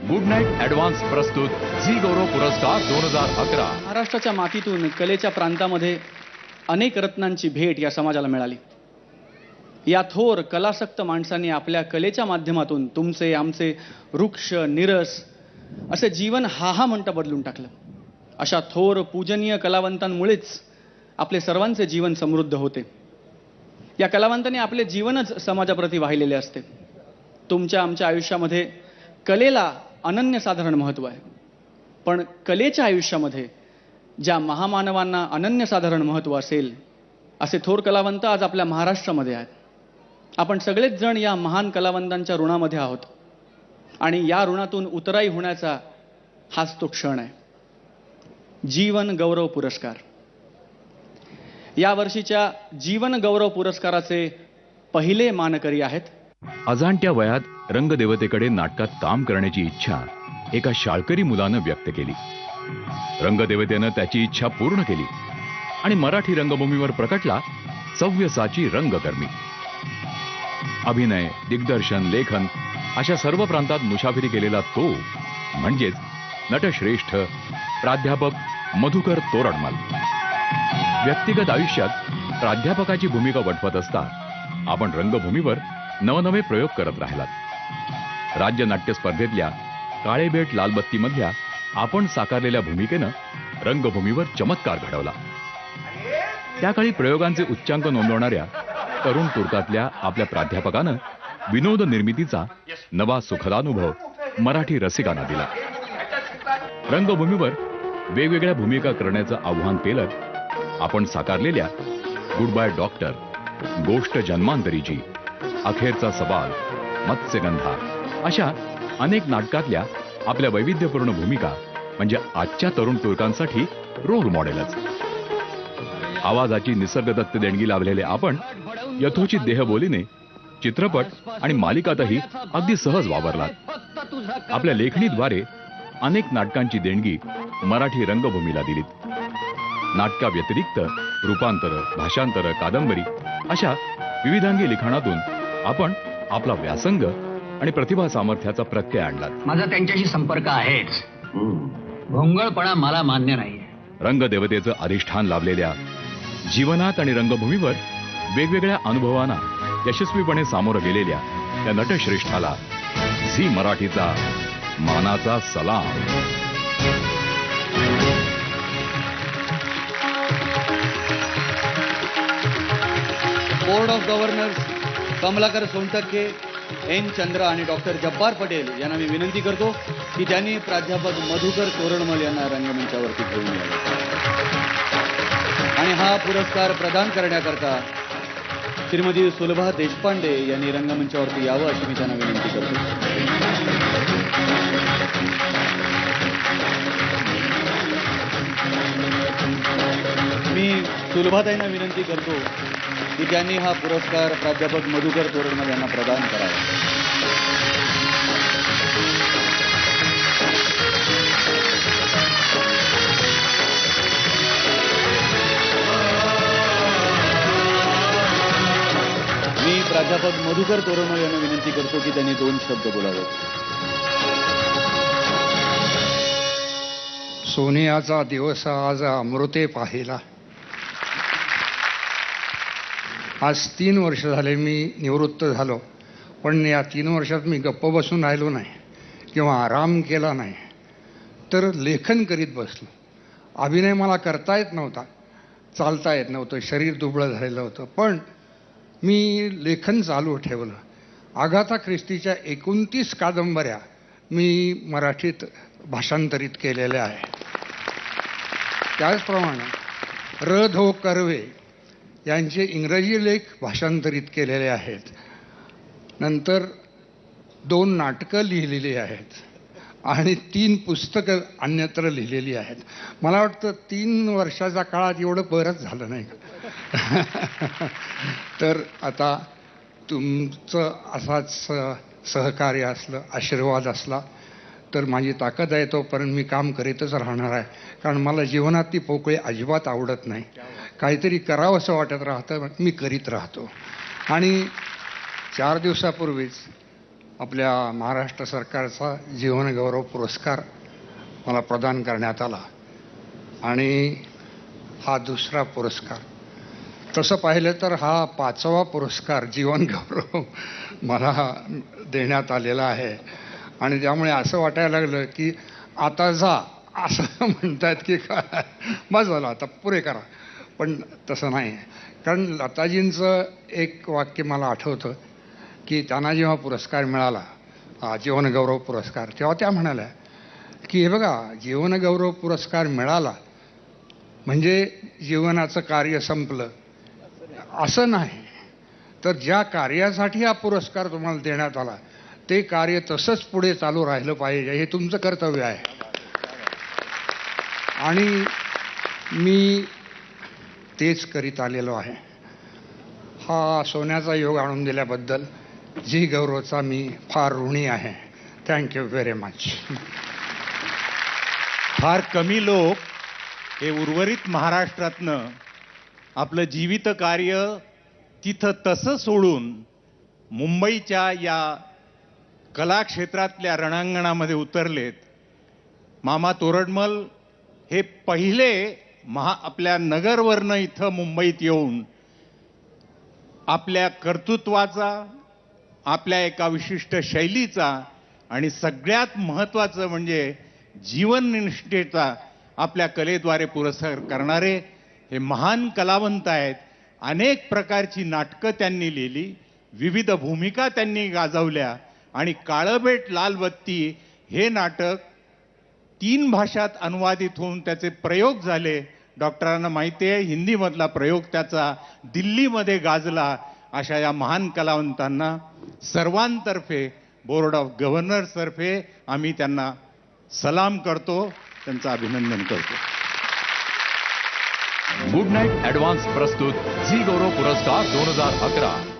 Good night advance प्रस्तुत Zee गौरव पुरस्कार 2011. महाराष्ट्राच्या मातीतून कलेच्या प्रांतामध्ये अनेक रत्नांची भेट या समाजाला मिळाली. या थोर कलासक्त माणसांनी आपल्या कलेच्या माध्यमातून तुमचे आमचे वृक्ष निरस असे जीवन हा म्हणता बदलून टाकलं. अशा थोर पूजनीय कलावंतांमुळेच आपले सर्वांचे जीवन समृद्ध होते. या कलावंतांनी आपले जीवनच समाजाप्रती वाहिलेले असते. तुमच्या आमच्या आयुष्यामध्ये कलेला अनन्यसाधारण महत्त्व आहे, पण कलेच्या आयुष्यामध्ये ज्या महामानवांना अनन्यसाधारण महत्त्व असेल असे थोर कलावंत आज आपल्या महाराष्ट्रामध्ये आहेत. आपण सगळेच जण या महान कलावंतांच्या ऋणामध्ये आहोत आणि या ऋणातून उतराई होण्याचा हाच तो क्षण आहे. जीवन गौरव पुरस्कार. या वर्षीच्या जीवन गौरव पुरस्काराचे पहिले मानकरी आहेत. अजाणत्या वयात रंगदेवतेकडे नाटकात काम करण्याची इच्छा एका शाळकरी मुलानं व्यक्त केली. रंगदेवतेनं त्याची इच्छा पूर्ण केली आणि मराठी रंगभूमीवर प्रकटला सव्यसाची रंगकर्मी. अभिनय, दिग्दर्शन, लेखन अशा सर्व प्रांतात मुसाफिरी केलेला तो म्हणजेच नटश्रेष्ठ प्राध्यापक मधुकर तोरडमल. व्यक्तिगत आयुष्यात प्राध्यापकाची भूमिका वठवत असता आपण रंगभूमीवर नवनवे प्रयोग करत राहिलात. राज्य नाट्य स्पर्धेतल्या काळेबेट लालबत्तीमधल्या आपण साकारलेल्या भूमिकेनं रंगभूमीवर चमत्कार घडवला. त्या काळी प्रयोगांचे उच्चांक नोंदवणाऱ्या तरुण तुर्कातल्या आपल्या प्राध्यापकानं विनोद निर्मितीचा नवा सुखदानुभव मराठी रसिकांना दिला. रंगभूमीवर वेगवेगळ्या भूमिका करण्याचं आव्हान पेलत आपण साकारलेल्या गुड बाय डॉक्टर, गोष्ट जन्मांतरीची, अखेरचा सवाल, मत्स्यगंधा अशा अनेक नाटकातल्या आपल्या वैविध्यपूर्ण भूमिका म्हणजे आजच्या तरुण तुर्कांसाठी रोल मॉडेलच. आवाजाची निसर्गदत्त देणगी लाभलेले आपण यथोचित देहबोलीने चित्रपट आणि मालिकातही अगदी सहज वावरलात. आपल्या लेखणीद्वारे अनेक नाटकांची देणगी मराठी रंगभूमीला दिलीत. नाटकाव्यतिरिक्त रूपांतर, भाषांतर, कादंबरी अशा विविधांगी लिखाणातून आपण आपला व्यासंग आणि प्रतिभा सामर्थ्याचा प्रत्यय आणला. माझा त्यांच्याशी संपर्क आहेच, भोंगळपणा मला मान्य नाही. रंगदेवतेचं अधिष्ठान लाभलेल्या जीवनात आणि रंगभूमीवर वेगवेगळ्या अनुभवांना यशस्वीपणे सामोरं गेलेल्या त्या नटश्रेष्ठाला झी मराठीचा मानाचा सलाम. Board of governors Kamalakar Sontakke, N Chandra आणि डॉक्टर जब्बार पटेल यांना मी विनंती करतो की त्यांनी प्राध्यापक मधुकर तोरडमल यांना रंगमंचावरती घेऊन यावे आणि हा पुरस्कार प्रदान करण्याकरता श्रीमती सुलभा देशपांडे यांनी रंगमंचावरती यावं अशी मी त्यांना विनंती करतो. मी सुलभाताईंना विनंती करतो की त्यांनी हा पुरस्कार प्राध्यापक मधुकर तोरडमल यांना प्रदान करावा. मी प्राध्यापक मधुकर तोरडमल यांना विनंती करतो की त्यांनी 2 शब्द बोलावेत. सोनियाचा दिवस आज अमृते पाहिला. आज 3 वर्ष झाले मी निवृत्त झालो, पण या 3 वर्षात मी गप्प बसून राहिलो नाही किंवा आराम केला नाही, तर लेखन करीत बसलो. अभिनय मला करता येत नव्हता, चालता येत नव्हतं, शरीर दुबळं झालेलं होतं, पण मी लेखन चालू ठेवलं. आगाथा ख्रिस्तीच्या 29 कादंबऱ्या मी मराठीत भाषांतरित केलेल्या आहे. त्याचप्रमाणे र धो कर्वे यांचे इंग्रजी लेख भाषांतरित केलेले आहेत. नंतर 2 नाटकं लिहिलेली आहेत आणि 3 पुस्तकं अन्यत्र लिहिलेली आहेत. मला वाटतं 3 वर्षाच्या काळात एवढं बरंच झालं नाही का? तर आता तुमचं असाच सहकार्य असलं, आशीर्वाद असला तर माझी ताकद आहे तोपर्यंत मी काम करीतच राहणार आहे. कारण मला जीवनात ती पोकळी अजिबात आवडत नाही. काहीतरी करावं असं वाटत राहतं, मी करीत राहतो. आणि 4 दिवसापूर्वीच आपल्या महाराष्ट्र सरकारचा जीवनगौरव पुरस्कार मला प्रदान करण्यात आला आणि हा दुसरा पुरस्कार. तसं पाहिलं तर हा 5वा पुरस्कार जीवनगौरव मला देण्यात आलेला आहे आणि त्यामुळे असं वाटायला लागलं की आता जा असं म्हणतात की काय बस झालं आता पुरे करा. पण तसं नाही, कारण लताजींचं एक वाक्य मला आठवतं की त्यांना जेव्हा पुरस्कार मिळाला जीवनगौरव पुरस्कार, तेव्हा त्या म्हणाल्या की हे बघा, जीवनगौरव पुरस्कार मिळाला म्हणजे जीवनाचं कार्य संपलं असं नाही, तर ज्या कार्यासाठी हा पुरस्कार तुम्हाला देण्यात आला ते कार्य तसंच पुढे चालू राहिलं पाहिजे, हे तुमचं कर्तव्य आहे. आणि मी तेच करीत आलेलो आहे. हा सोन्याचा योग आणून दिल्याबद्दल जी गौरवचा मी फार ऋणी आहे. Thank you very much. फार कमी लोक हे उर्वरित महाराष्ट्रातनं आपलं जीवित कार्य तिथं तसं सोडून मुंबईच्या या कला क्षेत्रातल्या रणांगणामध्ये उतरलेत. मामा तोरडमल हे पहिले आपल्या नगरवरनं इथं मुंबईत येऊन आपल्या कर्तृत्वाचा, आपल्या एका विशिष्ट शैलीचा आणि सगळ्यात महत्त्वाचं म्हणजे जीवननिष्ठेचा आपल्या कलेद्वारे पुरस्कार करणारे हे महान कलावंत आहेत. अनेक प्रकारची नाटकं त्यांनी लिहिली, विविध भूमिका त्यांनी गाजवल्या आणि काळबेट लालबत्ती हे नाटक 3 भाषात अनुवादित होऊन त्याचे प्रयोग झाले. डॉक्टरांना माहिती आहे हिंदीमधला प्रयोग त्याचा दिल्लीमध्ये गाजला. अशा या महान कलावंतांना सर्वांतर्फे, बोर्ड ऑफ गव्हर्नर्सतर्फे आम्ही त्यांना सलाम करतो, त्यांचं अभिनंदन करतो. गुड नाईट ॲडव्हान्स प्रस्तुत झी गौरव पुरस्कार 2011.